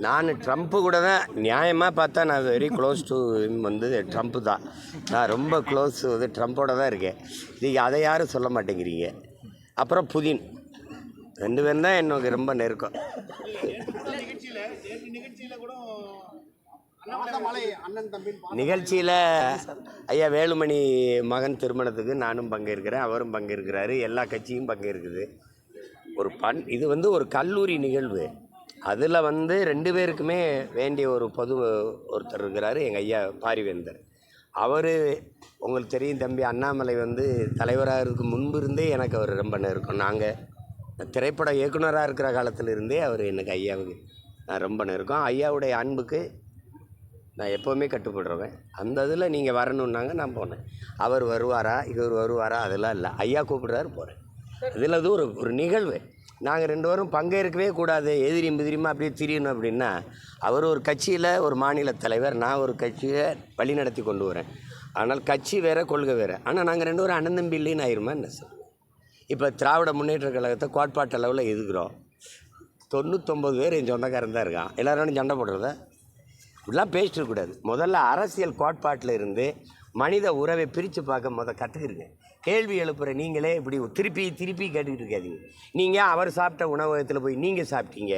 நான் ட்ரம்ப்பு கூட தான் நியாயமாக பார்த்தா நான் வெரி க்ளோஸ் டு வந்து ட்ரம்ப்பு தான். நான் ரொம்ப க்ளோஸ் வந்து ட்ரம்ப்போட தான் இருக்கேன். நீங்கள் அதை யாரும் சொல்ல மாட்டேங்கிறீங்க. அப்புறம் புதின் 2 பேரும் தான் எனக்கு ரொம்ப நெருக்கம். நிகழ்ச்சியில் ஐயா வேலுமணி மகன் திருமணத்துக்கு நானும் பங்கேற்கிறேன், அவரும் பங்கேற்கிறாரு, எல்லா கட்சியும் பங்கேற்குது. ஒரு இது வந்து ஒரு கல்லூரி நிகழ்வு. அதில் வந்து 2 பேருக்குமே வேண்டிய ஒரு ஒருத்தர் இருக்கிறாரு, எங்கள் ஐயா பாரிவேந்தர். அவர் உங்களுக்கு தெரியும் தம்பி, அண்ணாமலை வந்து தலைவராகிறதுக்கு முன்பு இருந்தே எனக்கு அவர் ரொம்ப நெருக்கம். நாங்கள் திரைப்பட இயக்குனராக இருக்கிற காலத்தில் இருந்தே அவர் எனக்கு ஐயாவுக்கு நான் ரொம்ப நெருக்கம். ஐயாவுடைய அன்புக்கு நான் எப்போவுமே கட்டுப்படுறவன். அந்த இதில் நீங்கள் வரணுன்னாங்க, நான் போனேன். அவர் வருவாரா இவர் வருவாரா அதெல்லாம் இல்லை, ஐயா கூப்பிடுறாரு போகிறேன். இதில் அது ஒரு நிகழ்வு. நாங்கள் 2 பேரும் பங்கேற்கவே கூடாது, எதிரியுமா அப்படியே திரியணும் அப்படின்னா, அவர் ஒரு கட்சியில் ஒரு மாநில தலைவர், நான் ஒரு கட்சியை வழிநடத்தி கொண்டு வரேன். ஆனால் கட்சி வேறு கொள்கை வேறு. ஆனால் நாங்கள் 2 பேரும் அண்ணன் தம்பி இல்லைன்னு ஆயிருமா என்ன சார்? இப்போ திராவிட முன்னேற்ற கழகத்தை கோட்பாட்டு அளவில் எதுக்குறோம். 99 பேர் என் சொந்தக்காரன் தான் இருக்கான். எல்லோரும் சண்டை போடுறத இப்படிலாம் பேசிட்டு இருக்கக்கூடாது. முதல்ல அரசியல் கோட்பாட்டில் இருந்து மனித உறவை பிரித்து பார்க்க கற்றுக்குறீங்க. கேள்வி எழுப்புகிற நீங்களே இப்படி திருப்பி கேட்டுக்கிட்டு இருக்காதீங்க. நீங்கள் அவர் சாப்பிட்ட உணவகத்தில் போய் நீங்கள் சாப்பிட்டீங்க,